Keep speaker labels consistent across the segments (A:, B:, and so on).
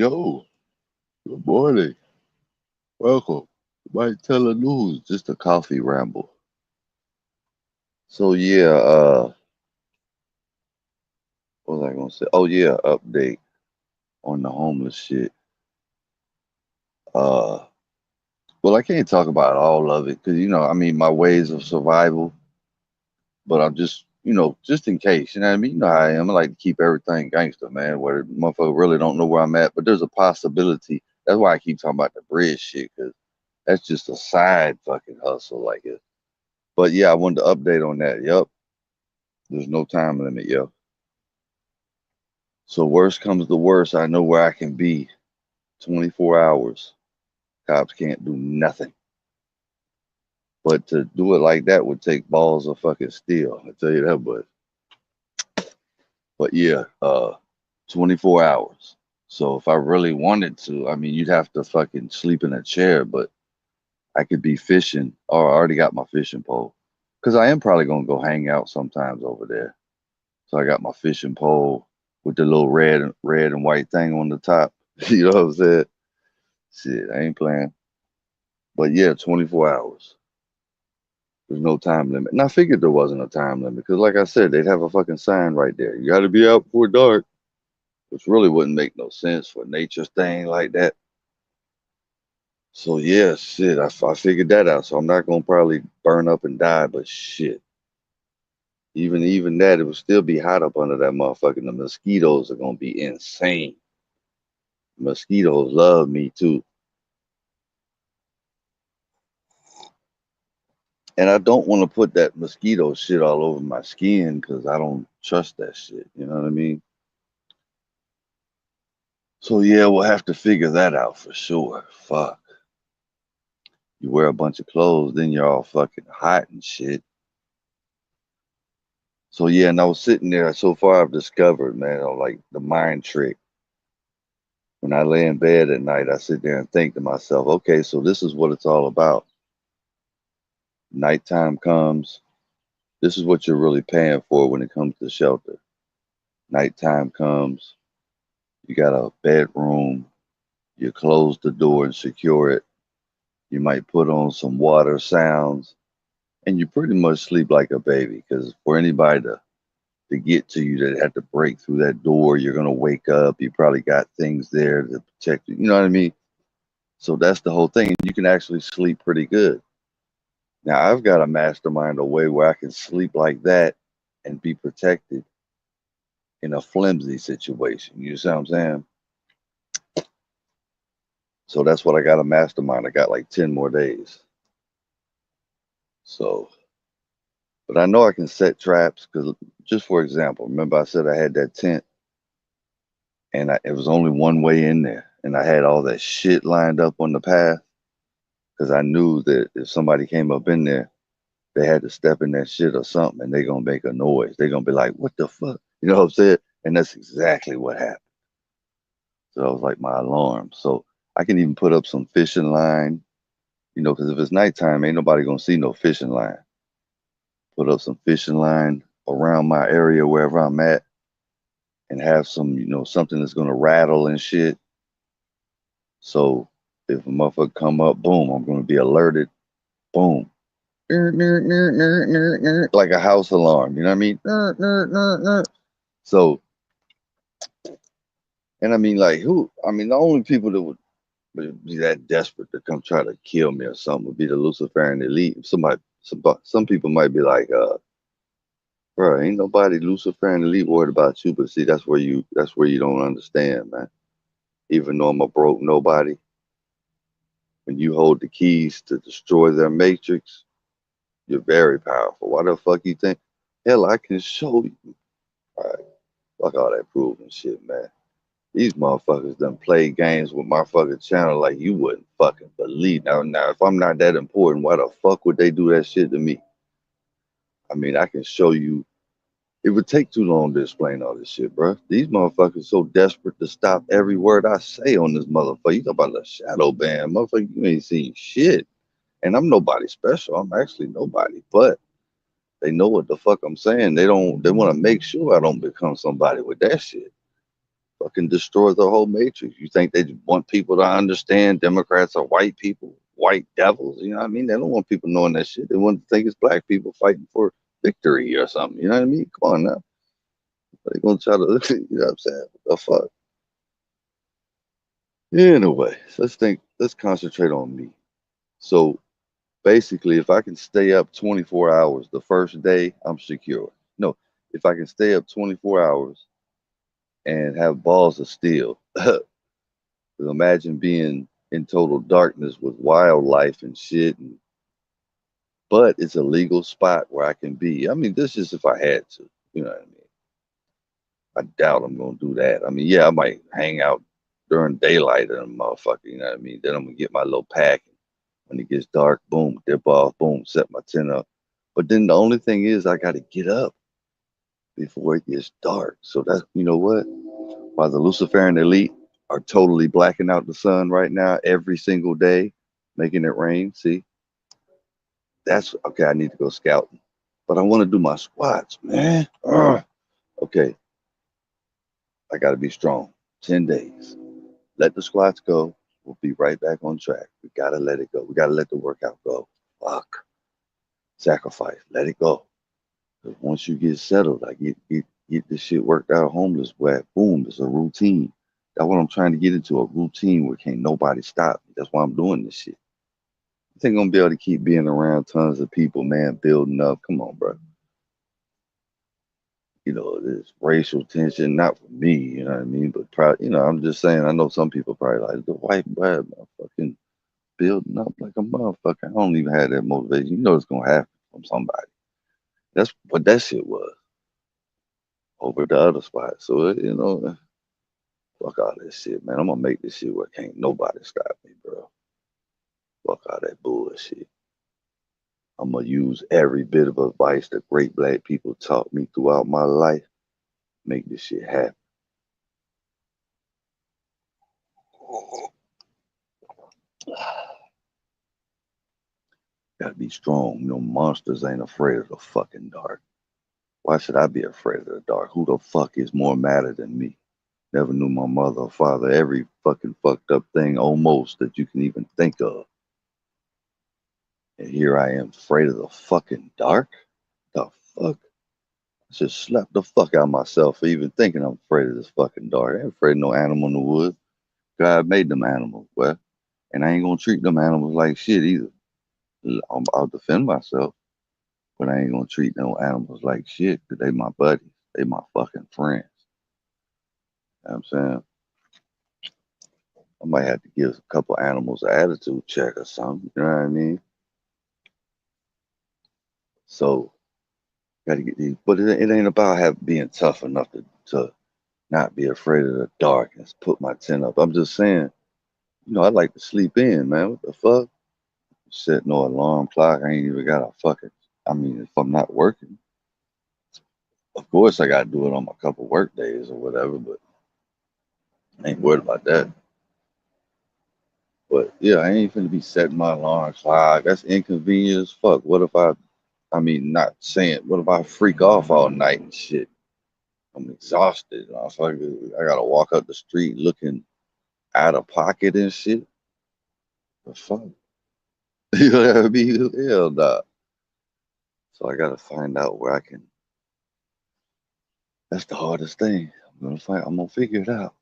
A: Yo, good morning. Welcome. Might tell the news, just a coffee ramble. So yeah, what was I gonna say? Oh yeah, update on the homeless shit. Uh, well, I can't talk about all of it because I mean, my ways of survival. But I'm just, just in case, you know what I mean. You know how I am. I like to keep everything gangster, man. Where motherfucker really don't know where I'm at, but there's a possibility. That's why I keep talking about the bridge shit because that's just a side fucking hustle, like it. But yeah, I wanted to update on that. Yep. There's no time limit, yo. So worst comes to worst, I know where I can be. 24 hours. Cops can't do nothing. But to do it like that would take balls of fucking steel. I tell you that, but yeah, 24 hours. So if I really wanted to, I mean, you'd have to fucking sleep in a chair, but I could be fishing, or I already got my fishing pole. Because I am probably gonna go hang out sometimes over there. So I got my fishing pole with the little red and white thing on the top. You know what I'm saying? Shit, I ain't playing. But yeah, 24 hours. There's no time limit. And I figured there wasn't a time limit because, like I said, they'd have a fucking sign right there. You got to be out before dark, which really wouldn't make no sense for nature's thing like that. So yeah, shit, I figured that out. So I'm not gonna probably burn up and die, but shit, even that, it would still be hot up under that motherfucker. And the mosquitoes are gonna be insane. Mosquitoes love me too. And I don't want to put that mosquito shit all over my skin because I don't trust that shit. You know what I mean? So yeah, we'll have to figure that out for sure. Fuck. You wear a bunch of clothes, then you're all fucking hot and shit. So yeah, and I was sitting there. So far, I've discovered, man, like the mind trick. When I lay in bed at night, I sit there and think to myself, okay, so this is what it's all about. Nighttime comes. This is what you're really paying for when it comes to shelter. Nighttime comes. You got a bedroom. You close the door and secure it. You might put on some water sounds, and you pretty much sleep like a baby. Because for anybody to get to you that had to break through that door, you're gonna wake up. You probably got things there to protect you. You know what I mean? So that's the whole thing. You can actually sleep pretty good. Now I've got a mastermind a way where I can sleep like that and be protected in a flimsy situation. You see what I'm saying? So that's what I got a mastermind. I got like 10 more days. So, but I know I can set traps because, just for example, remember I said I had that tent and it was only one way in there, and I had all that shit lined up on the path because I knew that if somebody came up in there, they had to step in that shit or something, and they gonna make a noise. They gonna be like, "What the fuck?" You know what I'm saying? And that's exactly what happened. So that was like my alarm. So I can even put up some fishing line, because if it's nighttime, ain't nobody gonna see no fishing line. Put up some fishing line around my area wherever I'm at, and have some, something that's gonna rattle and shit. So if a motherfucker come up, boom, I'm gonna be alerted. Boom. Like a house alarm, you know what I mean? So, and I mean, like, the only people that would be that desperate to come try to kill me or something would be the Luciferian elite. Some people might be like, bro, ain't nobody Luciferian elite worried about you. But see, that's where you don't understand, man. Even though I'm a broke nobody, when you hold the keys to destroy their matrix, you're very powerful. Why the fuck you think? Hell, I can show you. All right, fuck all that proving shit, man. These motherfuckers done played games with my fucking channel like you wouldn't fucking believe. Now, if I'm not that important, why the fuck would they do that shit to me? I mean, I can show you. It would take too long to explain all this shit, bro. These motherfuckers so desperate to stop every word I say on this motherfucker. You talk about the shadow ban, motherfucker. You ain't seen shit, and I'm nobody special. I'm actually nobody, but they know what the fuck I'm saying. They don't. They want to make sure I don't become somebody with that shit. fucking destroy the whole matrix. You think they want people to understand Democrats are white people, white devils? You know what I mean? They don't want people knowing that shit. They want to think it's black people fighting for victory or something. You know what I mean? Come on now. They gonna try to, you know what I'm saying? What the fuck? Anyway, so let's concentrate on me. So basically, if I can stay up 24 hours the first day, I'm secure. No, if I can stay up 24 hours and have balls of steel, imagine being in total darkness with wildlife and shit. But it's a legal spot where I can be. I mean, this is if I had to. You know what I mean? I doubt I'm gonna do that. I mean, yeah, I might hang out during daylight and a motherfucker. You know what I mean? Then I'm gonna get my little pack. When it gets dark, boom, dip off, boom, set my tent up. But then the only thing is, I got to get up before it gets dark. So that's, you know what? While the Luciferian elite are totally blacking out the sun right now every single day, making it rain. See, that's okay. I need to go scouting, but I want to do my squats, man. Ugh. Okay, I got to be strong. 10 days. Let the squats go. We'll be right back on track. We got to let it go. We got to let the workout go. Fuck. Sacrifice. Let it go. Because once you get settled, I get this shit worked out, homeless where boom, it's a routine. That's what I'm trying to get into, a routine where can't nobody stop me. That's why I'm doing this shit. I think I'm gonna be able to keep being around tons of people, man, building up. Come on, bro. You know, there's racial tension, not for me, you know what I mean? But probably, you know, I'm just saying, I know some people probably like the white bread, motherfucking building up like a motherfucker. I don't even have that motivation. You know it's gonna happen from somebody. That's what that shit was over the other spot. So you know, fuck all this shit, man. I'm gonna make this shit where can't nobody stop me, bro. Fuck all that bullshit. I'm gonna use every bit of advice that great black people taught me throughout my life. Make this shit happen. Gotta be strong. You know, monsters ain't afraid of the fucking dark. Why should I be afraid of the dark? Who the fuck is more matter than me? Never knew my mother or father. Every fucking fucked up thing almost that you can even think of. And here I am afraid of the fucking dark? The fuck? I just slapped the fuck out of myself for even thinking I'm afraid of this fucking dark. I ain't afraid of no animal in the woods. God made them animals, well, and I ain't gonna treat them animals like shit either. I'll defend myself, but I ain't gonna treat no animals like shit because they my buddies. They my fucking friends. You know what I'm saying? I might have to give a couple animals an attitude check or something. You know what I mean? So gotta get these, but it ain't about being tough enough to not be afraid of the dark and put my tent up. I'm just saying, you know, I like to sleep in, man. What the fuck? Set no alarm clock. I ain't even got a fucking. I mean, if I'm not working, of course I gotta do it on my couple work days or whatever. But I ain't worried about that. But yeah, I ain't finna be setting my alarm clock. That's inconvenient as fuck. What if I mean, not saying, what if I freak off all night and shit? I'm exhausted. I gotta walk up the street looking out of pocket and shit. The fuck? You know what I mean? Hell nah. So I gotta find out where I can. That's the hardest thing. I'm gonna figure it out.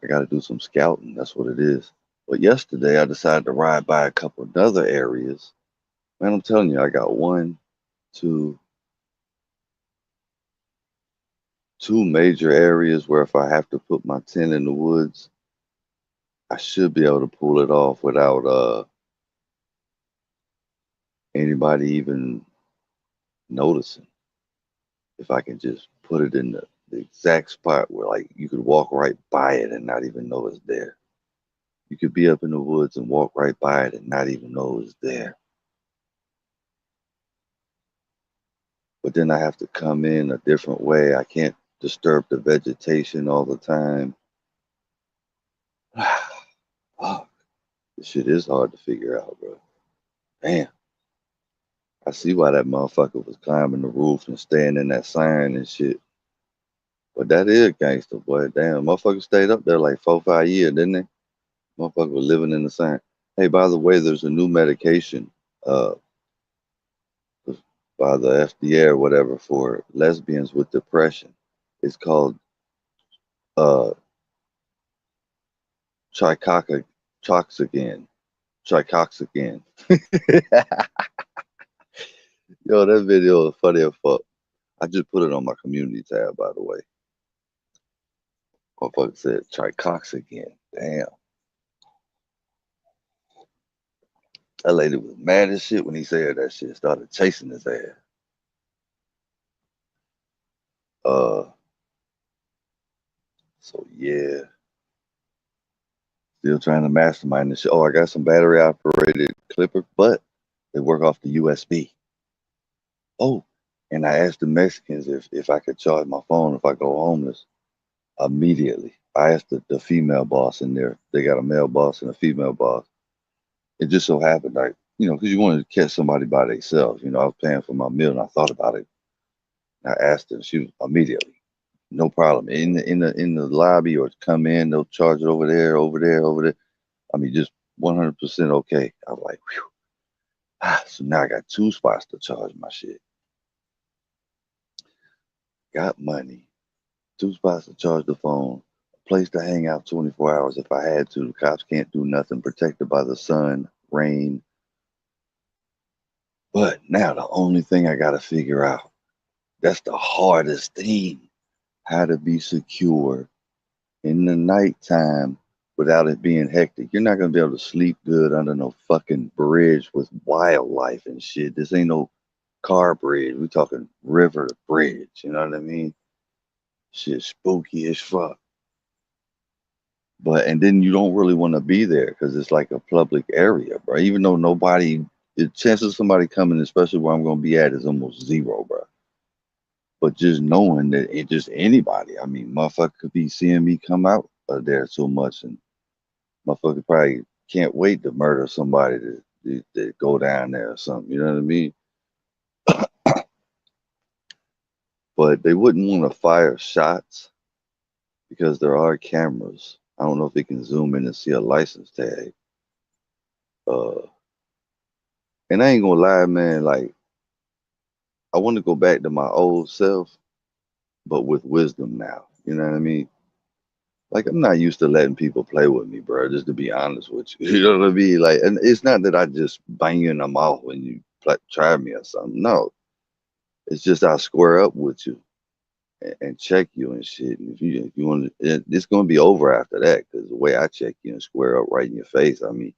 A: I gotta do some scouting. That's what it is. But yesterday I decided to ride by a couple of other areas. Man, I'm telling you, I got one, two, two major areas where if I have to put my tent in the woods, I should be able to pull it off without anybody even noticing. If I can just put it in the exact spot where like you could walk right by it and not even know it's there. You could be up in the woods and walk right by it and not even know it's there. But then I have to come in a different way. I can't disturb the vegetation all the time. Fuck, this shit is hard to figure out, bro. Damn. I see why that motherfucker was climbing the roof and staying in that sign and shit. But that is gangster, boy. Damn, motherfuckers stayed up there like 4, 5 years, didn't they? Motherfucker was living in the same. Hey, by the way, there's a new medication uh by the FDA or whatever for lesbians with depression. It's called uh tricoxagan. Tricoxagan. Tricoxagan. Yo, that video is funny as fuck. I just put it on my community tab, by the way. Motherfucker said tricoxagan. Damn. That lady was mad as shit when he said that shit. Started chasing his ass. Uh, so yeah, still trying to mastermind this shit. Oh, I got some battery operated clippers, but they work off the USB. Oh, and I asked the Mexicans if I could charge my phone if I go homeless immediately. I asked the female boss in there. They got a male boss and a female boss. It just so happened, like, because you wanted to catch somebody by themselves. I was paying for my meal and I thought about it. I asked her, she was immediately, no problem. In the lobby or come in, they'll charge it over there, over there, over there. I mean, just 100% okay. I was like, whew. So now I got two spots to charge my shit. Got money, two spots to charge the phone, a place to hang out 24 hours if I had to. The cops can't do nothing, protected by the sun, rain. But now the only thing I got to figure out, that's the hardest thing, how to be secure in the nighttime without it being hectic. You're not gonna be able to sleep good under no fucking bridge with wildlife and shit. This ain't no car bridge. We talking river bridge. You know what I mean? Shit spooky as fuck. But and then you don't really want to be there because it's like a public area, bro. Even though the chances of somebody coming, especially where I'm gonna be at, is almost zero, bro. But just knowing that it just anybody, I mean, motherfucker could be seeing me come out there so much, and motherfucker probably can't wait to murder somebody to go down there or something. You know what I mean? But they wouldn't want to fire shots because there are cameras. I don't know if they can zoom in and see a license tag. Uh, and I ain't gonna lie, man. Like I want to go back to my old self, but with wisdom now. You know what I mean? Like I'm not used to letting people play with me, bro. Just to be honest with you, you know what I mean? Like, and it's not that I just banging them off when you try me or something. No, it's just I square up with you and check you and shit. And if you want, it's gonna be over after that because the way I check you and square up right in your face. I mean,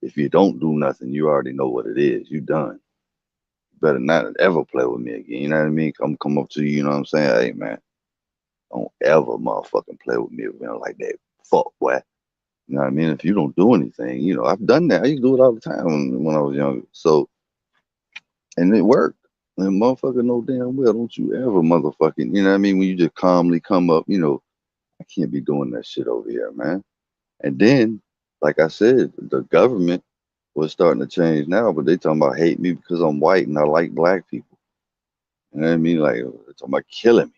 A: if you don't do nothing, you already know what it is. You done. You better not ever play with me again. You know what I mean? Come up to you. You know what I'm saying? Hey man, don't ever motherfucking play with me again like that. Fuck boy. You know what I mean? If you don't do anything, I've done that. I used to do it all the time when I was younger. So, and it worked. And motherfucker know damn well, don't you ever motherfucking, you know what I mean? When you just calmly come up, I can't be doing that shit over here, man. And then, like I said, the government was starting to change now, but they talking about hate me because I'm white and I like black people. You know what I mean? Like, they're talking about killing me.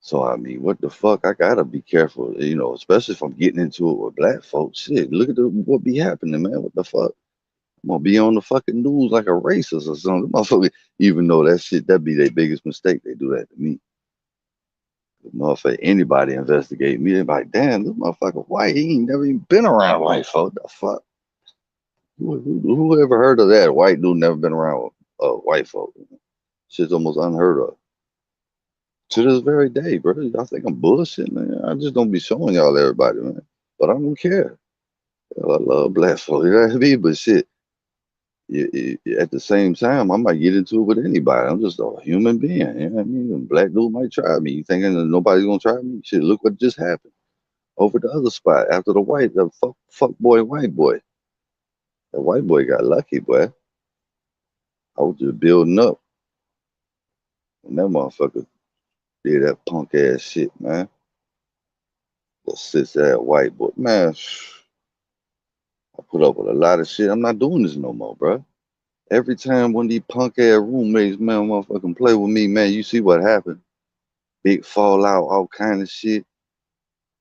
A: So I mean, what the fuck? I gotta be careful, especially if I'm getting into it with black folks. Shit, look at what be happening, man. What the fuck? I'm gonna be on the fucking news like a racist or something. Motherfucker, even though that be their biggest mistake, they do that to me. Motherfucker, anybody investigate me, they be like, damn, this motherfucker white. He ain't never even been around white folk. The fuck? Who ever heard of that? White dude never been around white folk. Shit's almost unheard of. To this very day, bro. I think I'm bullshitting, man. I just don't be showing y'all everybody, man. But I don't care. I love black folk, you know what I mean? But shit, at the same time, I might get into it with anybody. I'm just a human being, you know what I mean? A black dude might try me. You thinking that nobody's gonna try me? Shit, look what just happened over the other spot after the fuck boy, white boy. That white boy got lucky, boy. I was just building up, and that motherfucker did that punk ass shit, man. The cis ass white boy, man. I put up with a lot of shit. I'm not doing this no more, bro. Every time one of these punk ass roommates, man, motherfucking play with me, man, you see what happened. big fallout, all kind of shit.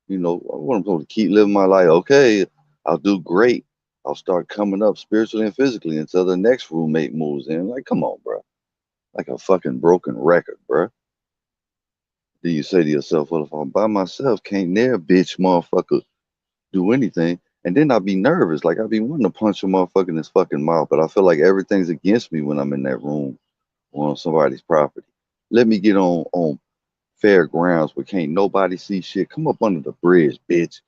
A: You know, what I'm supposed to keep living my life. Okay, I'll do great. I'll start coming up spiritually and physically until the next roommate moves in. Like, come on, bro. Like a fucking broken record, bro. Then you say to yourself, well, if I'm by myself, can't near bitch motherfucker do anything. And then I'll be nervous. Like I'll be wanting to punch a motherfucker in his fucking mouth, but I feel like everything's against me when I'm in that room or on somebody's property. Let me get on fair grounds where can't nobody see shit. Come up under the bridge, bitch.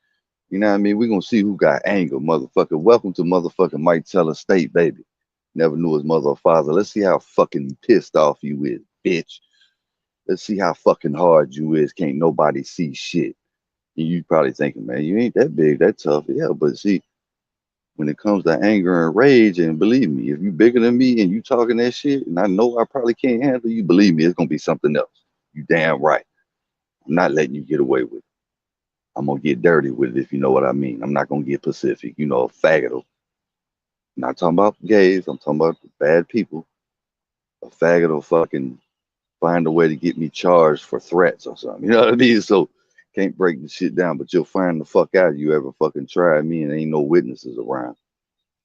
A: You know what I mean? We're gonna see who got anger, motherfucker. Welcome to motherfucking Mike Teller State, baby. Never knew his mother or father. Let's see how fucking pissed off you is, bitch. Let's see how fucking hard you is. Can't nobody see shit. And you probably thinking, man, you ain't that big, that tough. Yeah, but see, when it comes to anger and rage, and believe me, if you bigger than me and you talking that shit, and I know I probably can't handle you, believe me, it's gonna be something else. You damn right. I'm not letting you get away with it. I'm gonna get dirty with it if you know what I mean. I'm not gonna get Pacific, you know, a faggot. I'm not talking about gays, I'm talking about bad people. A faggot will fucking find a way to get me charged for threats or something. You know what I mean? So can't break the shit down, but you'll find the fuck out you ever fucking tried me and ain't no witnesses around.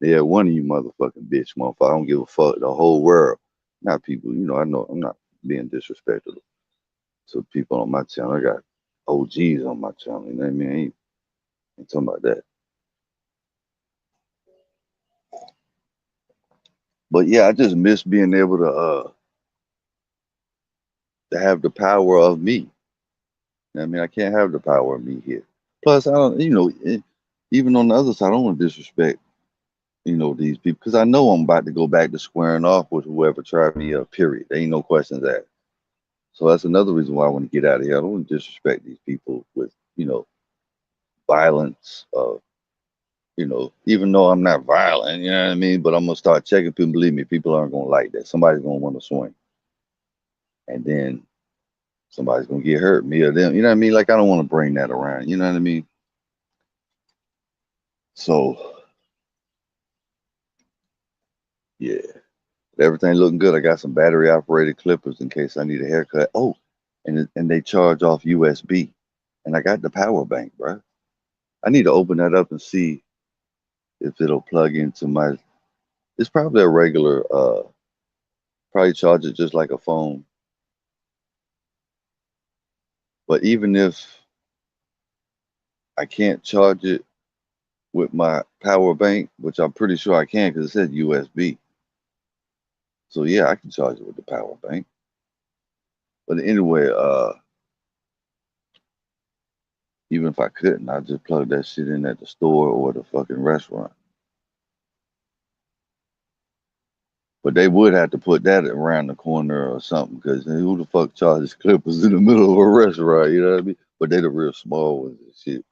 A: Yeah, one of you motherfucking bitch motherfucker. I don't give a fuck. The whole world. Not people, you know, I know I'm not being disrespectful to people on my channel. I got OGs on my channel, you know what I mean? I ain't talking about that. But yeah, I just miss being able to have the power of me. You know what I mean, I can't have the power of me here. Plus, I don't, you know, even on the other side, I don't want to disrespect, you know, these people because I know I'm about to go back to squaring off with whoever tried me up. Period. There ain't no questions asked. So that's another reason why I want to get out of here. I don't want to disrespect these people with, you know, violence. You know, even though I'm not violent, you know what I mean. But I'm gonna start checking people. Believe me, people aren't gonna like that. Somebody's gonna want to swing, and then somebody's gonna get hurt, me or them. You know what I mean? Like I don't want to bring that around. You know what I mean? So yeah, everything looking good. I got some battery operated clippers in case I need a haircut. Oh, and they charge off USB, and I got the power bank, bro. I need to open that up and see if it'll plug into my. It's probably a regular. Probably charge it just like a phone. But even if I can't charge it with my power bank, which I'm pretty sure I can because it said USB. So yeah, I can charge it with the power bank. But anyway, even if I couldn't, I'd just plug that shit in at the store or the fucking restaurant. But they would have to put that around the corner or something because who the fuck charges clippers in the middle of a restaurant? You know what I mean? But they the real small ones and shit.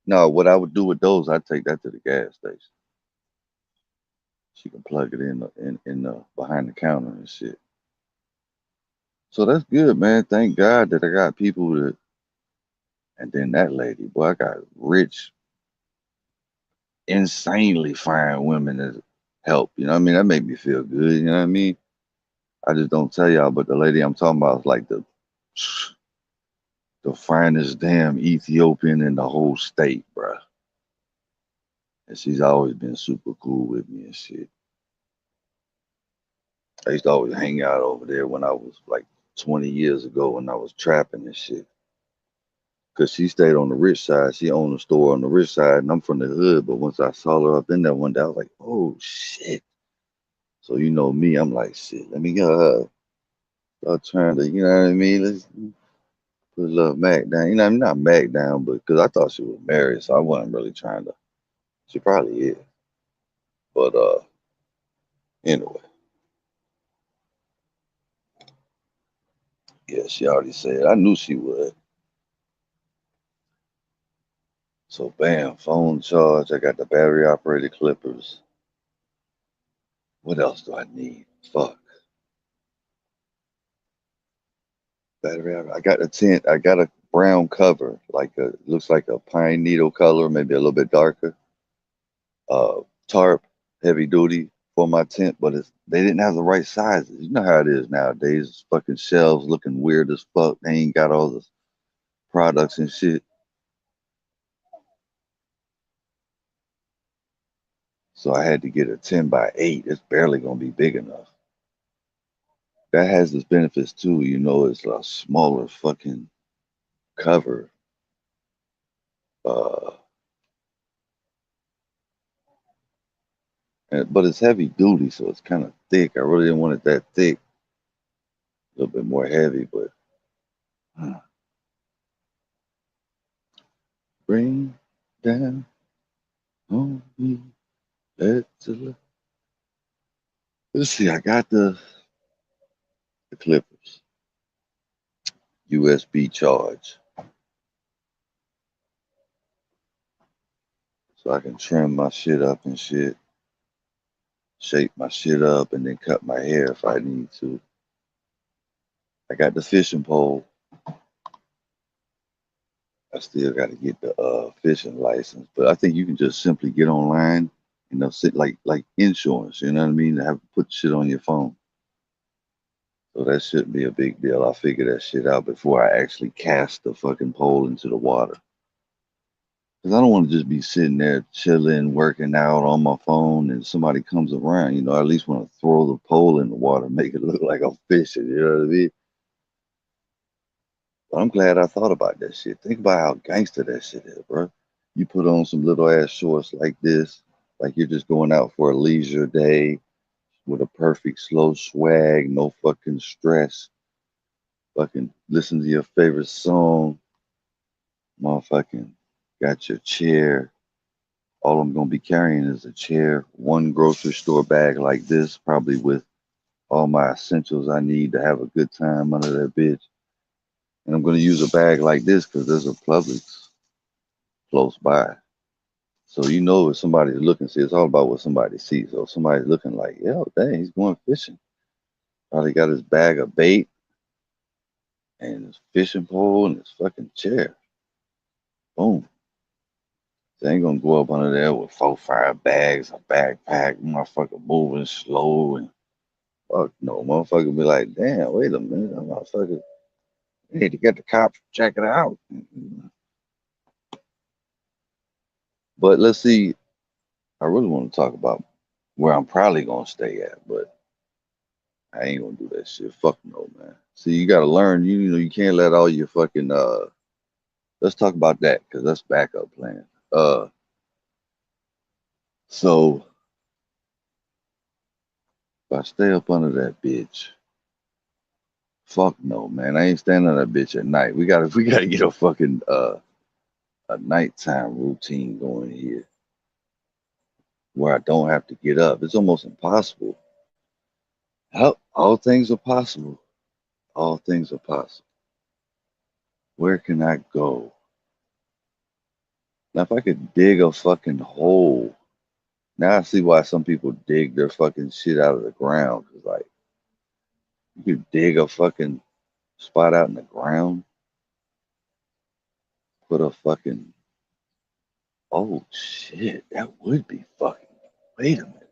A: No, what I would do with those, I'd take that to the gas station. She can plug it in behind the counter and shit. So that's good, man. Thank God that I got people that, and then that lady, boy, I got rich, insanely fine women that help. You know what I mean? That make me feel good. You know what I mean? I just don't tell y'all, but the lady I'm talking about is like the finest damn Ethiopian in the whole state, bruh. And she's always been super cool with me and shit. I used to always hang out over there when I was like 20 years ago when I was trapping and shit. Cause she stayed on the rich side. She owned a store on the rich side, and I'm from the hood. But once I saw her up in there one day, I was like, "Oh shit!" So you know me, I'm like, "Shit, let me go." Start trying to, you know what I mean? Let's put a little Mac down. You know, I'm not Mac down, but because I thought she was married, so I wasn't really trying to. She probably is, but anyway, yeah, she already said. I knew she would. So bam, phone charge. I got the battery operated clippers. What else do I need? Fuck. Battery. I got a tent. I got a brown cover, like a looks like a pine needle color, maybe a little bit darker. Tarp, heavy duty. for my tent, but they didn't have the right sizes. You know how it is nowadays. Fucking shelves looking weird as fuck. They ain't got all the products and shit. So I had to get a 10 by 8. It's barely gonna be big enough. That has its benefits too. You know, it's a smaller fucking cover. Uh, but it's heavy duty, so it's kind of thick. I really didn't want it that thick. A little bit more heavy, but bring down on me. Let's see. I got the Clippers USB charge, so I can trim my shit up and shit, shape my shit up, and then cut my hair if I need to. I got the fishing pole. I still got to get the fishing license, but I think you can just simply get online, sit like insurance. You know what I mean? Have to put shit on your phone, so that shouldn't be a big deal. I'll figure that shit out before I actually cast the fucking pole into the water. Cause I don't want to just be sitting there chilling, working out on my phone, and somebody comes around. I at least want to throw the pole in the water, make it look like I'm fishing. You know what I mean? But I'm glad I thought about that shit. Think about how gangster that shit is, bro. You put on some little ass shorts like this, like you're just going out for a leisure day with a perfect slow swag, no fucking stress. Fucking listen to your favorite song, motherfucking got your chair. All I'm gonna be carrying is a chair, one grocery store bag like this, probably with all my essentials I need to have a good time under that bitch. And I'm gonna use a bag like this because there's a Publix close by. So if somebody's looking, see, it's all about what somebody sees. So if somebody's looking like, yo, dang, he's going fishing. Probably got his bag of bait and his fishing pole and his fucking chair. Boom. They ain't gonna go up under there with 4, 5 bags, a backpack, motherfucker moving slow and fuck no, motherfucker be like, damn, wait a minute, that motherfucker need to get the cops to check it out. But let's see, I really want to talk about where I'm probably gonna stay at, but I ain't gonna do that shit. Fuck no, man. See, you gotta learn, you can't let all your fucking let's talk about that because that's backup plan. So if I stay up under that bitch, fuck no, man. I ain't standing on that bitch at night. We gotta get a nighttime routine going here where I don't have to get up. It's almost impossible. All things are possible. All things are possible. Where can I go? Now, if I could dig a fucking hole, now I see why some people dig their fucking shit out of the ground. Cause like you could dig a fucking spot out in the ground, put a fucking oh shit, that would be fucking. Wait a minute,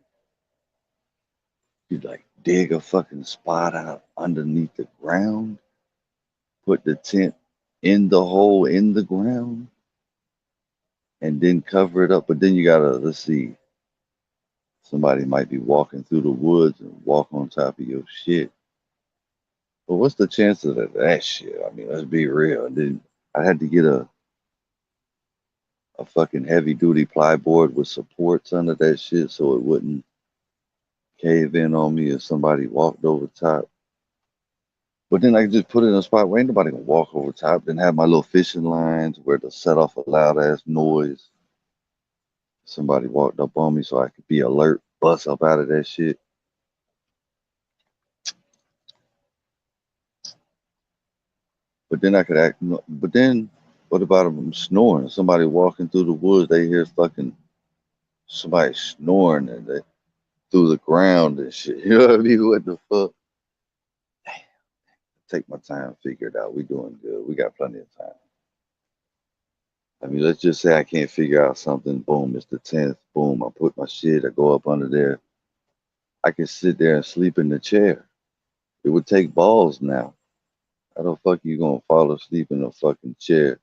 A: you like dig a fucking spot out underneath the ground, put the tent in the hole in the ground, and then cover it up. But then you gotta let's see, somebody might be walking through the woods and walk on top of your shit. But what's the chances of that shit? I mean, let's be real. And then I had to get a fucking heavy duty plyboard with supports under that shit so it wouldn't cave in on me if somebody walked over top. But then I could just put it in a spot where ain't nobody gonna walk over top. Then have my little fishing lines where to set off a loud ass noise. Somebody walked up on me so I could be alert, bust up out of that shit. But then I could act. But then what about if I'm snoring? Somebody walking through the woods, they hear fucking somebody snoring and they through the ground and shit. You know what I mean? What the fuck? Take my time, figure it out. We doing good. We got plenty of time. I mean, let's just say I can't figure out something. Boom, it's the 10th. Boom, I put my shit. I go up under there. I can sit there and sleep in the chair. It would take balls now. How the fuck you gonna fall asleep in a fucking chair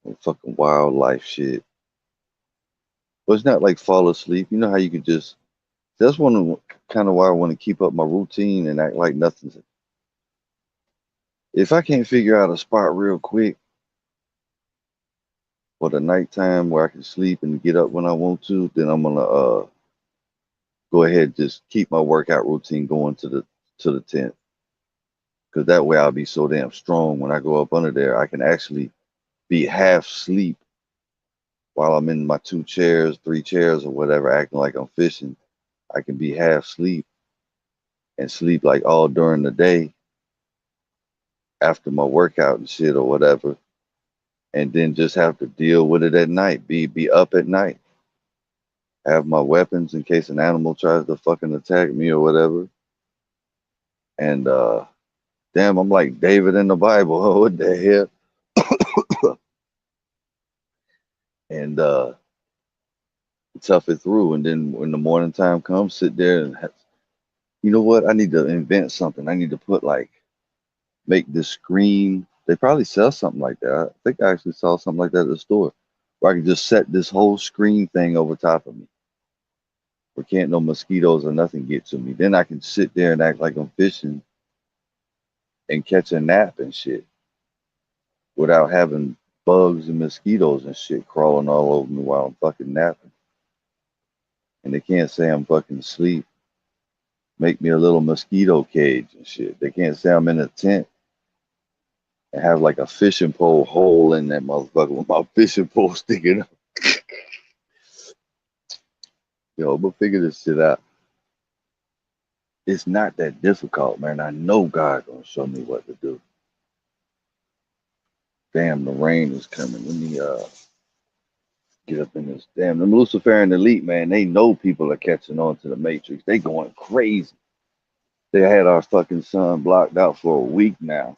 A: and fucking wildlife shit? But it's not like fall asleep. You know how you could just. That's one of kind of why I want to keep up my routine and act like nothing's. If I can't figure out a spot real quick for the nighttime where I can sleep and get up when I want to, then I'm gonna go ahead and just keep my workout routine going to the tent. Because that way I'll be so damn strong when I go up under there. I can actually be half sleep while I'm in my 2 chairs, 3 chairs, or whatever, acting like I'm fishing. I can be half sleep and sleep like all during the day after my workout and shit or whatever, and then just have to deal with it at night. Be up at night. Have my weapons in case an animal tries to fucking attack me or whatever. And damn, I'm like David in the Bible. What the hell? And tough it through. And then when the morning time comes, sit there and you know what? I need to invent something. I need to put like make this screen. They probably sell something like that. I think I actually saw something like that at the store where I can just set this whole screen thing over top of me. Where can't no mosquitoes or nothing get to me. Then I can sit there and act like I'm fishing and catch a nap and shit without having bugs and mosquitoes and shit crawling all over me while I'm fucking napping. And they can't say I'm fucking asleep. Make me a little mosquito cage and shit. They can't say I'm in a tent and have like a fishing pole hole in that motherfucker with my fishing pole sticking up. Yo, but figure this shit out. It's not that difficult, man. I know God gonna show me what to do. Damn, the rain is coming. Let me get up in this. Damn, them Luciferian elite, man, they know people are catching on to the Matrix. They going crazy. They had our fucking sun blocked out for a week now.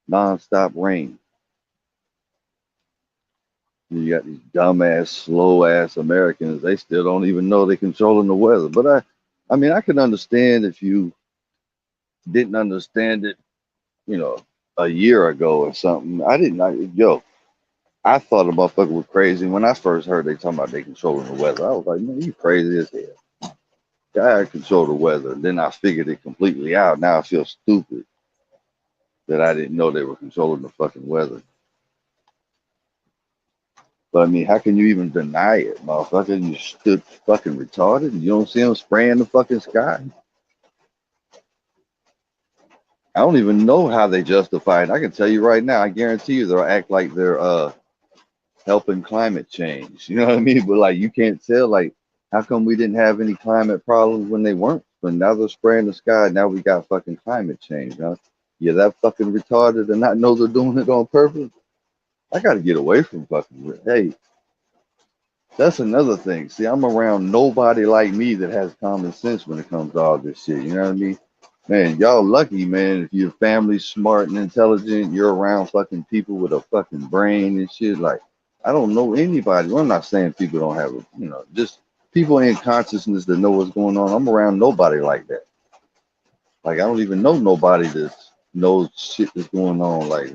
A: Non-stop rain. You got these dumbass, slow ass Americans. They still don't even know they're controlling the weather. But I mean, I can understand if you didn't understand it, you know, a year ago or something. I thought the motherfucker was crazy when I first heard they talking about they controlling the weather. I was like, man, you crazy as hell. God control the weather. Then I figured it completely out. Now I feel stupid that I didn't know they were controlling the fucking weather. But I mean, how can you even deny it, motherfucker? You stood fucking retarded. You don't see them spraying the fucking sky. I don't even know how they justify it. I can tell you right now. I guarantee you they'll act like they're helping climate change. You know what I mean? But like, you can't tell. Like, how come we didn't have any climate problems when they weren't? But now they're spraying the sky. Now we got fucking climate change. Huh? Yeah, that fucking retarded and not know they're doing it on purpose. I got to get away from fucking. Hey, that's another thing. See, I'm around nobody like me that has common sense when it comes to all this shit. You know what I mean? Man, y'all lucky, man. If your family's smart and intelligent, you're around fucking people with a fucking brain and shit. Like, I don't know anybody. Well, I'm not saying people don't have a, just people in consciousness that know what's going on. I'm around nobody like that. Like, I don't even know nobody that knows shit that's going on. Like,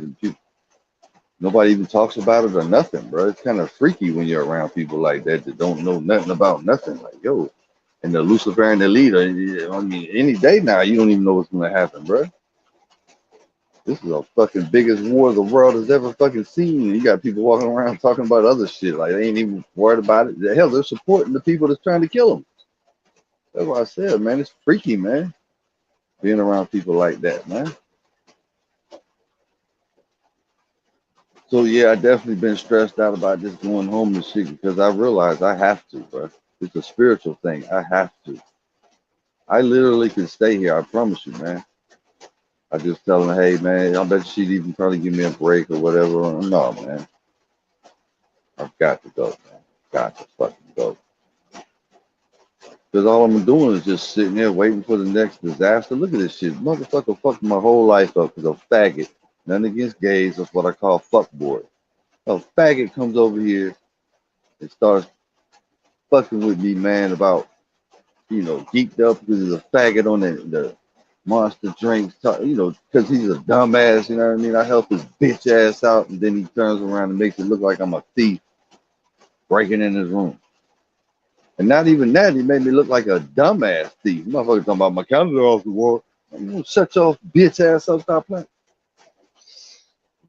A: nobody even talks about it or nothing, bro. It's kind of freaky when you're around people like that that don't know nothing about nothing. Like, yo, and the Luciferian elite, I mean, any day now, you don't even know what's going to happen, bro. This is a fucking biggest war the world has ever fucking seen. And you got people walking around talking about other shit. Like, they ain't even worried about it. The hell, they're supporting the people that's trying to kill them. That's what I said, man. It's freaky, man, being around people like that, man. So yeah, I definitely been stressed out about just going home and shit because I realized I have to, bro. It's a spiritual thing. I have to. I literally can stay here. I promise you, man. I just tell them, hey, man, I bet she'd even probably give me a break or whatever. No, man. I've got to go, man. Got to fucking go. Because all I'm doing is just sitting there waiting for the next disaster. Look at this shit. Motherfucker fucked my whole life up because a faggot. Nothing against gays. That's what I call fuckboy. A faggot comes over here and starts fucking with me, man, about geeked up because he's a faggot on the monster drinks, because he's a dumbass, you know what I mean? I help his bitch ass out, and then he turns around and makes it look like I'm a thief breaking in his room. And not even that, he made me look like a dumbass thief. Motherfucker talking about my calendar off the wall. Shut your bitch ass up, stop playing.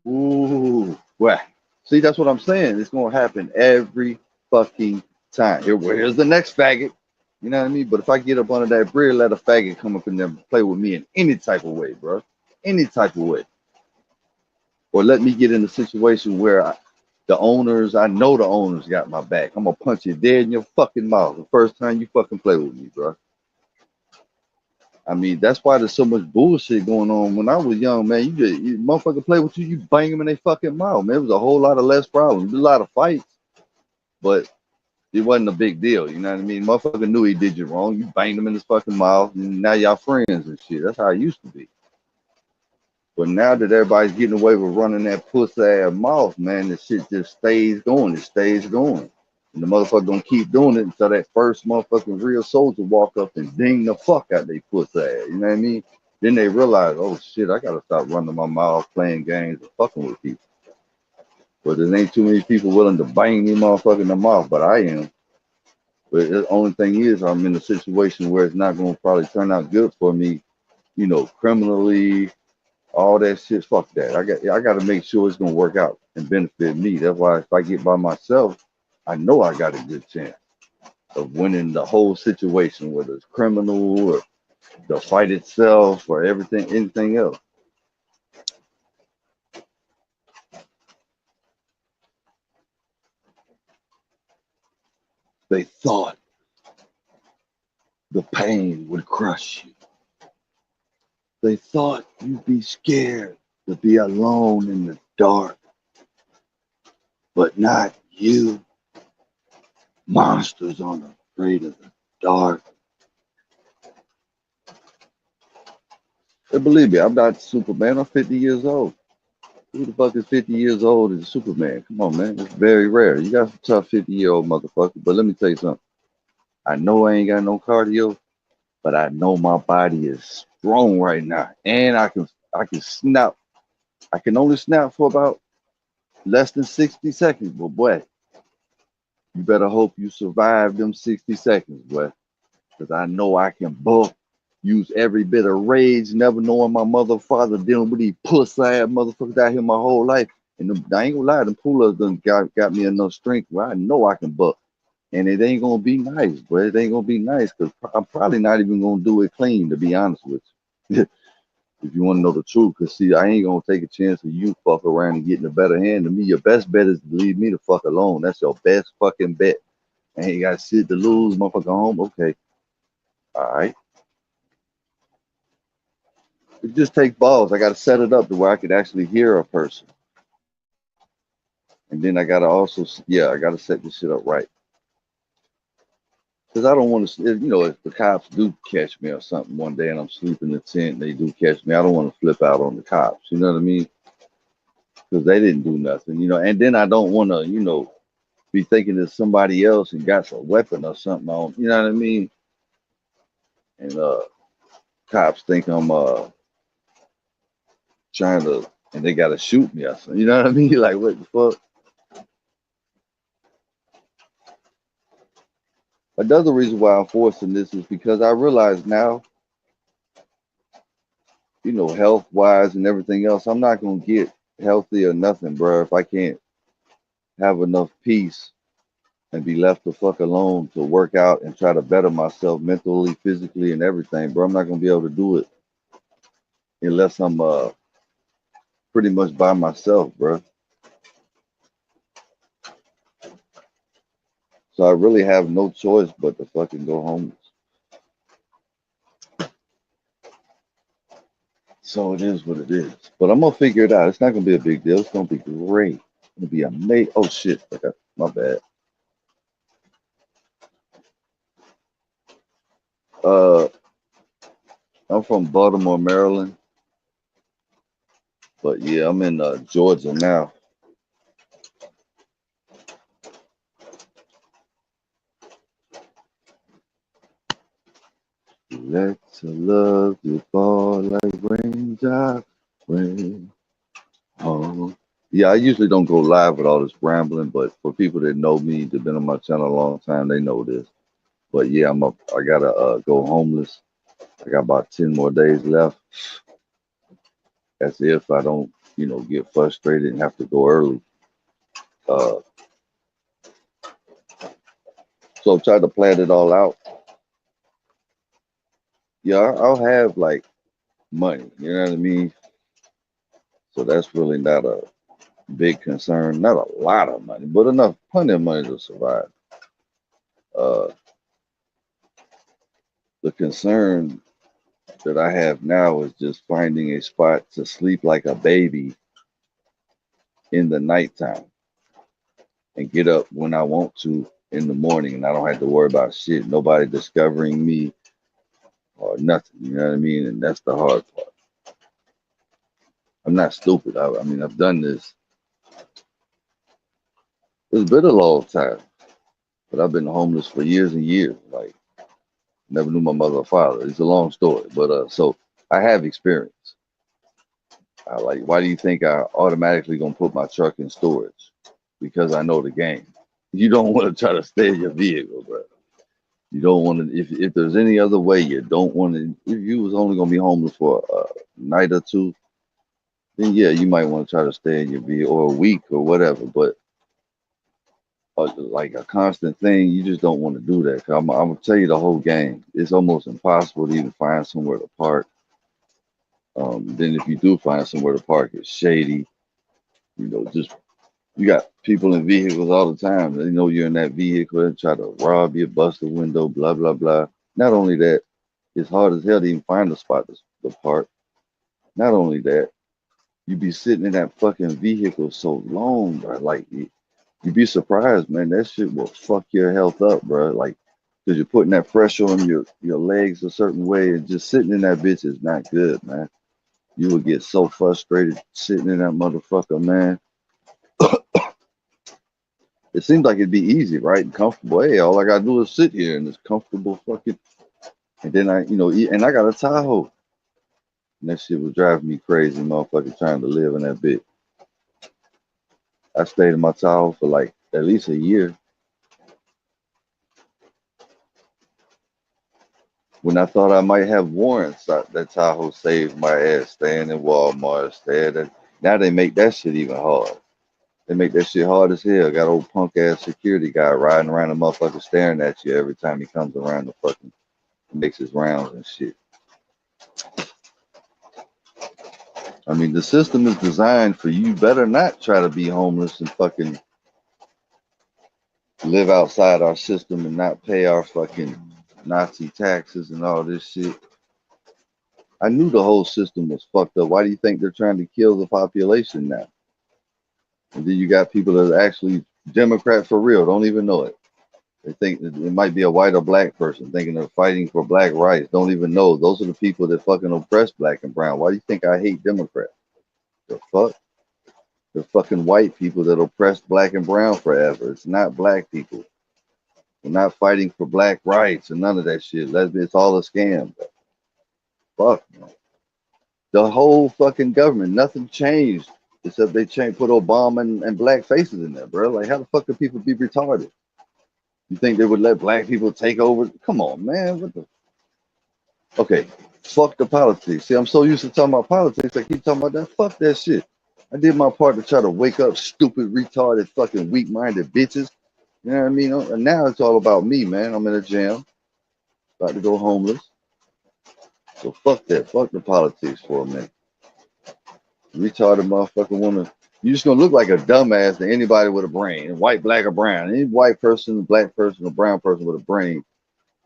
A: Ooh, well, see, that's what I'm saying. It's gonna happen every fucking time. Here's the next faggot. You know what I mean? But if I get up under that bridge, let a faggot come up in there and play with me in any type of way, bro. Any type of way. Or let me get in a situation where I know the owners got my back. I'm gonna punch you dead in your fucking mouth the first time you fucking play with me, bro. I mean, that's why there's so much bullshit going on. When I was young, man, you motherfucker play with you bang them in their fucking mouth, man. It was a whole lot of less problems. A lot of fights, but it wasn't a big deal. You know what I mean? Motherfucker knew he did you wrong. You banged him in his fucking mouth, and now y'all friends and shit. That's how it used to be. But now that everybody's getting away with running that pussy ass mouth, man, the shit just stays going. It stays going. And the motherfucker gonna keep doing it until that first motherfucking real soldier walk up and ding the fuck out they pussy ass. You know what I mean? Then they realize, oh shit, I gotta stop running my mouth, playing games, and fucking with people. But there ain't too many people willing to bang me motherfucker in the mouth, but I am. But the only thing is, I'm in a situation where it's not gonna probably turn out good for me, criminally, all that shit. Fuck that. I got to make sure it's gonna work out and benefit me. That's why if I get by myself, I know I got a good chance of winning the whole situation, whether it's criminal or the fight itself or anything else. They thought the pain would crush you. They thought you'd be scared to be alone in the dark, but not you. Monsters aren't afraid of the dark. And believe me, I'm not Superman. I'm 50 years old. Who the fuck is 50 years old and Superman? Come on, man. It's very rare. You got some tough 50-year-old motherfucker. But let me tell you something. I know I ain't got no cardio, but I know my body is strong right now. And I can snap. I can only snap for about less than 60 seconds. But boy, you better hope you survive them 60 seconds, boy. Because I know I can bulk, use every bit of rage, never knowing my mother father dealing with these pussy ass motherfuckers out here my whole life. And I ain't gonna lie, them pull-ups done got me enough strength where I know I can buck. And it ain't gonna be nice, bro. It ain't gonna be nice because I'm probably not even gonna do it clean, to be honest with you. If you want to know the truth, because see, I ain't gonna take a chance of you fuck around and getting a better hand than me. Your best bet is to leave me the fuck alone. That's your best fucking bet. I ain't got shit to lose, motherfucker home. Okay. All right. It just takes balls. I got to set it up to where I could actually hear a person. And then I got to also, yeah, I got to set this shit up right. Because I don't want to, if the cops do catch me or something one day and I'm sleeping in the tent and they do catch me, I don't want to flip out on the cops. You know what I mean? Because they didn't do nothing, and then I don't want to, be thinking that somebody else and got a weapon or something on, you know what I mean? And cops think I'm trying to, and they got to shoot me or something. You know what I mean? Like, what the fuck? Another reason why I'm forcing this is because I realize now, health wise and everything else, I'm not gonna get healthy or nothing, bro, if I can't have enough peace and be left the fuck alone to work out and try to better myself mentally, physically, and everything, bro. I'm not gonna be able to do it unless I'm pretty much by myself, bro. So I really have no choice but to fucking go homeless. So it is what it is. But I'm gonna figure it out. It's not gonna be a big deal. It's gonna be great. It's gonna be amazing. Oh shit! Okay, my bad. Uh, I'm from Baltimore, Maryland, but yeah, I'm in Georgia now. to love you fall like raindrop rain. Oh. Yeah, I usually don't go live with all this rambling, but for people that know me, that've been on my channel a long time, they know this. But yeah, I gotta go homeless. I got about 10 more days left. As if I don't, get frustrated and have to go early. Uh, so I'm trying to plan it all out. Yeah, I'll have like money, you know what I mean? So that's really not a big concern. Not a lot of money, but enough, plenty of money to survive. Uh, the concern that I have now is just finding a spot to sleep like a baby in the nighttime and get up when I want to in the morning, and I don't have to worry about shit, nobody discovering me or nothing. You know what I mean? And that's the hard part. I'm not stupid. I mean, I've done this. It's been a long time, but I've been homeless for years and years. Like, never knew my mother or father. It's a long story, but so I have experience. Like, why do you think I automatically gonna put my truck in storage? Because I know the game. You don't want to try to stay in your vehicle, bro. You don't want to. If there's any other way, you don't want to. If you was only gonna be homeless for a night or two, then yeah, you might want to try to stay in your vehicle or a week or whatever. But like a constant thing, you just don't want to do that. I'm gonna tell you the whole game. It's almost impossible to even find somewhere to park. Then if you do find somewhere to park, it's shady. Just you got people in vehicles all the time. They know you're in that vehicle and try to rob you, bust the window, blah blah blah. Not only that, it's hard as hell to even find a spot to park. Not only that, you be sitting in that fucking vehicle so long, bro. Like you'd be surprised, man. That shit will fuck your health up, bro. Like, because you're putting that pressure on your legs a certain way, and just sitting in that bitch is not good, man. You would get so frustrated sitting in that motherfucker, man. It seems like it'd be easy, right? And comfortable. Hey, all I gotta do is sit here in this comfortable fucking. And then and I got a Tahoe. And that shit was driving me crazy, motherfucker, trying to live in that bit. I stayed in my Tahoe for like at least a year. When I thought I might have warrants, that Tahoe saved my ass staying in Walmart, staying. Now they make that shit even hard. They make that shit hard as hell. Got old punk ass security guy riding around the motherfucker staring at you every time he comes around the fucking makes his rounds and shit. I mean, the system is designed for you better not try to be homeless and fucking live outside our system and not pay our fucking Nazi taxes and all this shit. I knew the whole system was fucked up. Why do you think they're trying to kill the population now? And then you got people that are actually Democrat for real, don't even know it. They think that it might be a white or black person thinking they're fighting for black rights, don't even know. Those are the people that fucking oppress black and brown. Why do you think I hate Democrats? The fuck? The fucking white people that oppressed black and brown forever. It's not black people. We're not fighting for black rights and none of that shit. It's all a scam. Fuck, man. The whole fucking government, nothing changed except they put Obama and black faces in there, bro. Like, how the fuck could people be retarded? You think they would let black people take over? Come on, man. What the? Okay, fuck the politics. See, I'm so used to talking about politics, I keep talking about that. Fuck that shit. I did my part to try to wake up stupid, retarded, fucking weak-minded bitches. You know what I mean? And now it's all about me, man. I'm in a jam, about to go homeless. So fuck that. Fuck the politics for a minute. Retarded motherfucking woman. You just gonna look like a dumbass to anybody with a brain, white, black, or brown. Any white person, black person, or brown person with a brain,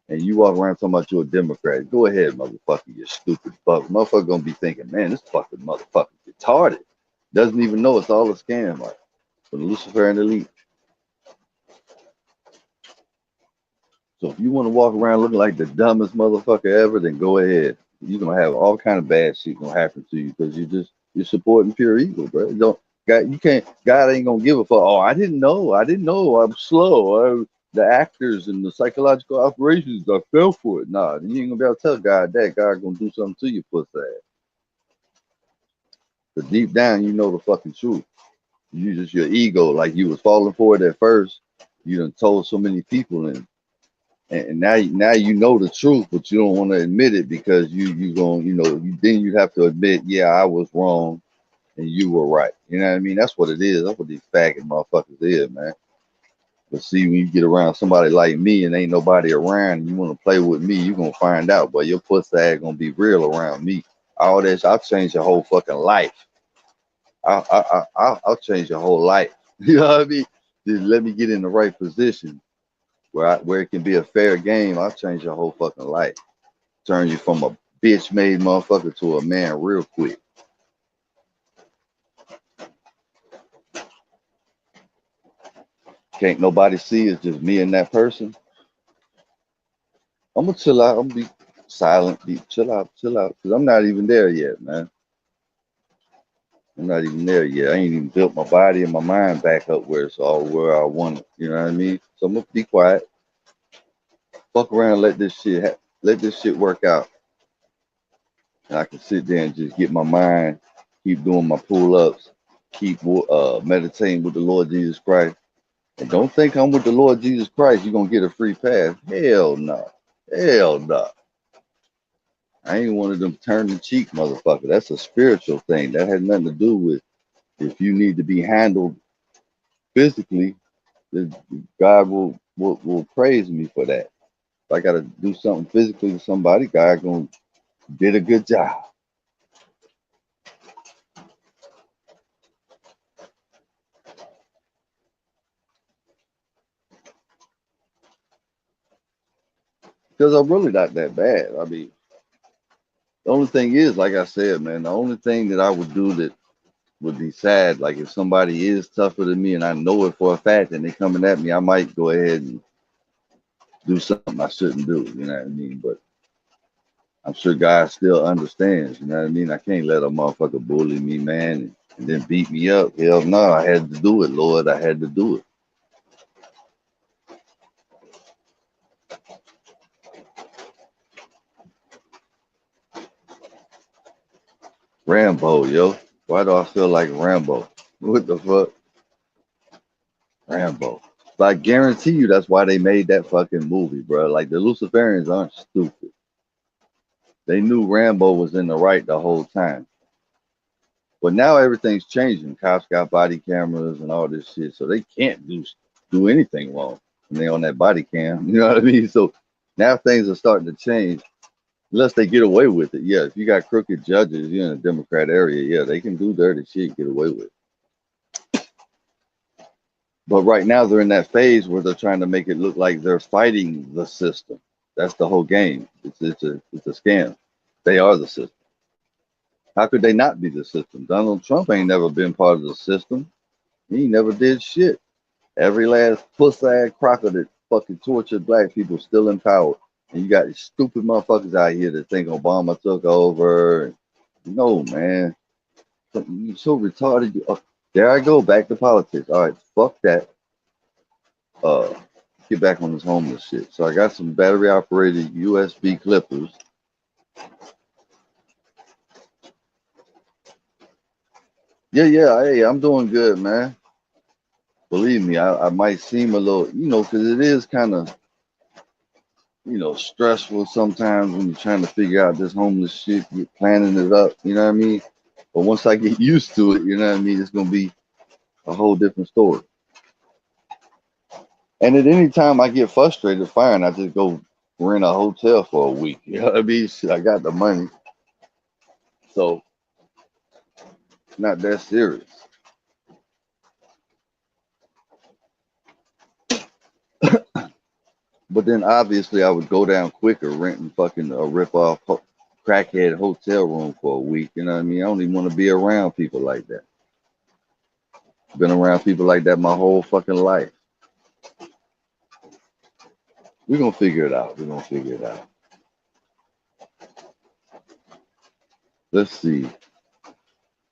A: and you walk around talking about you're a Democrat. Go ahead, motherfucker, you stupid fuck. Motherfucker gonna be thinking, man, this fucking motherfucker retarded. Doesn't even know it's all a scam, like for the Lucifer and Elite. So if you want to walk around looking like the dumbest motherfucker ever, then go ahead. You're gonna have all kind of bad shit gonna happen to you because you're supporting pure evil, bro. God ain't gonna give a fuck. Oh, I didn't know. I'm slow. the actors and the psychological operations I fell for it. Nah, you ain't gonna be able to tell God that. God gonna do something to you, pussy ass. But deep down, you know the fucking truth. You just your ego, like you was falling for it at first. You done told so many people, and now you know the truth, but you don't want to admit it because you going then you have to admit, yeah, I was wrong and you were right. You know what I mean? That's what it is. That's what these faggot motherfuckers is, man. But see, when you get around somebody like me and ain't nobody around and you want to play with me, you gonna find out, boy, your pussy ass gonna be real around me. All this, I'll change your whole fucking life. I'll change your whole life. You know what I mean? Just let me get in the right position where it can be a fair game. I'll change your whole fucking life. Turn you from a bitch made motherfucker to a man real quick. Can't nobody see it's just me and that person. I'm gonna chill out. I'm gonna be silent, chill out, because I'm not even there yet, man. I'm not even there yet. I ain't even built my body and my mind back up where it's all where I want it. You know what I mean? So I'm gonna be quiet, fuck around, let this shit work out, and I can sit there and just get my mind, keep doing my pull ups, keep meditating with the Lord Jesus Christ. And don't think I'm with the Lord Jesus Christ, you're gonna get a free pass. Hell no. Hell no. I ain't one of them turn the cheek motherfucker. That's a spiritual thing. That has nothing to do with if you need to be handled physically, then God will praise me for that. If I gotta do something physically to somebody, God gonna did a good job. Because I'm really not that bad. I mean, the only thing is, like I said, man, the only thing that I would do that would be sad, like if somebody is tougher than me and I know it for a fact and they coming at me, I might go ahead and do something I shouldn't do, you know what I mean? But I'm sure God still understands, you know what I mean? I can't let a motherfucker bully me, man, and then beat me up. Hell no, I had to do it, Lord. I had to do it. Rambo, yo. Why do I feel like Rambo? What the fuck? Rambo. But I guarantee you that's why they made that fucking movie, bro. Like the Luciferians aren't stupid. They knew Rambo was in the right the whole time. But now everything's changing. Cops got body cameras and all this shit, so they can't do anything wrong when they on that body cam. You know what I mean? So now things are starting to change, unless they get away with it. Yeah, if you got crooked judges, you're in a Democrat area, yeah, they can do dirty shit, get away with it. But right now they're in that phase where they're trying to make it look like they're fighting the system. That's the whole game. It's a scam. They are the system. How could they not be the system? Donald Trump ain't never been part of the system. He never did shit. Every last puss ass crocker that fucking tortured black people still in power. And you got these stupid motherfuckers out here that think Obama took over. No, man. You're so retarded. There I go, back to politics. All right, fuck that. Uh, get back on this homeless shit. So I got some battery operated USB clippers. Yeah, yeah, hey, I'm doing good, man. Believe me, I might seem a little, because it is kind of, stressful sometimes when you're trying to figure out this homeless shit, you're planning it up, you know what I mean? But once I get used to it, you know what I mean, it's gonna be a whole different story. And at any time I get frustrated, fine, I just go rent a hotel for a week. You know what I mean? Shit, I got the money, so not that serious. But then obviously I would go down quicker renting fucking a rip off crackhead hotel room for a week. You know what I mean? I don't even want to be around people like that. Been around people like that my whole fucking life. We're gonna figure it out. We're gonna figure it out. Let's see.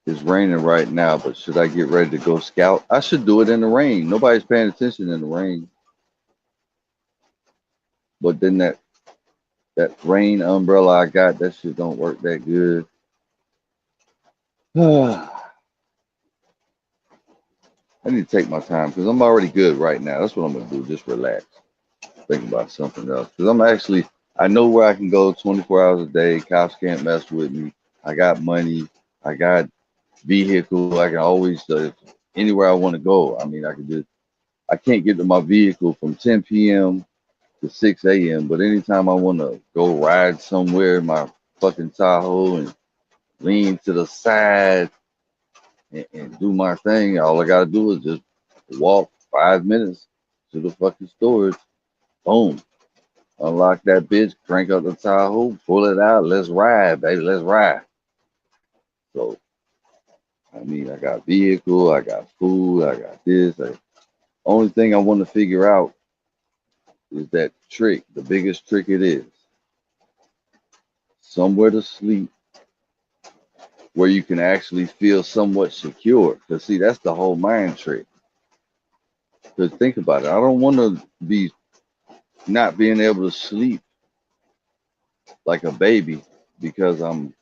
A: It's raining right now, but should I get ready to go scout? I should do it in the rain. Nobody's paying attention in the rain. But then that rain umbrella I got, that shit don't work that good. I need to take my time because I'm already good right now. That's what I'm gonna do. Just relax, think about something else. Because I know where I can go 24 hours a day. Cops can't mess with me. I got money. I got vehicle. I can always anywhere I want to go. I mean, I can't get to my vehicle from 10 p.m. to 6 a.m. But anytime I want to go ride somewhere in my fucking Tahoe and lean to the side and do my thing, all I gotta do is just walk 5 minutes to the fucking storage. Boom. Unlock that bitch, crank up the Tahoe, pull it out, let's ride, baby, let's ride. So, I mean, I got vehicle, I got food, I got this. Only thing I want to figure out is that trick, the biggest trick it is. Somewhere to sleep where you can actually feel somewhat secure. Because, see, that's the whole mind trick. Because think about it, I don't want to be not being able to sleep like a baby because I'm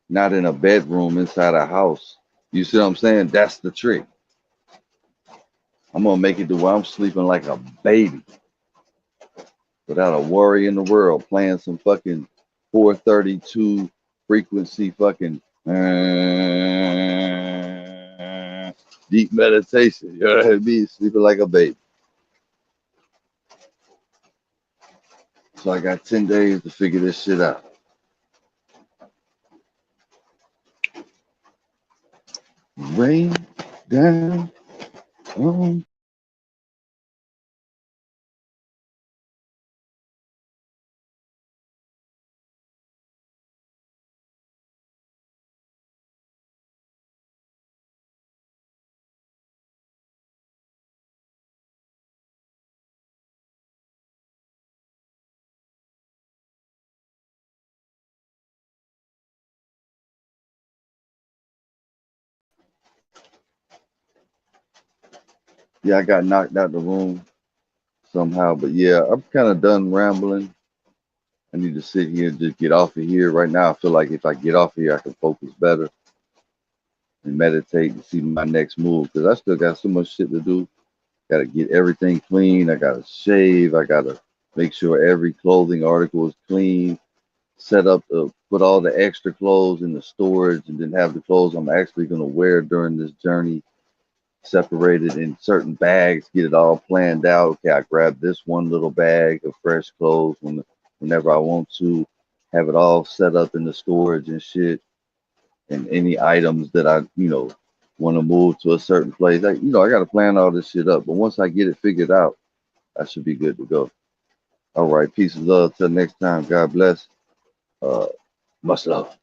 A: not in a bedroom inside a house. You see what I'm saying? That's the trick. I'm gonna make it to where I'm sleeping like a baby without a worry in the world, playing some fucking 432 frequency fucking deep meditation. You know what I mean? Sleeping like a baby. So I got 10 days to figure this shit out. Rain down on. Yeah, I got knocked out the room somehow, but yeah, I'm kind of done rambling. I need to sit here and just get off of here. Right now, I feel like if I get off of here, I can focus better and meditate and see my next move because I still got so much shit to do. Got to get everything clean. I got to shave. I got to make sure every clothing article is clean. Set up to put all the extra clothes in the storage and then have the clothes I'm actually going to wear during this journey separated in certain bags, get it all planned out. Okay, I grab this one little bag of fresh clothes whenever I want to, have it all set up in the storage and shit, and any items that I want to move to a certain place. I got to plan all this shit up. But once I get it figured out, I should be good to go. All right, peace and love. Till next time. God bless. Uh, much love.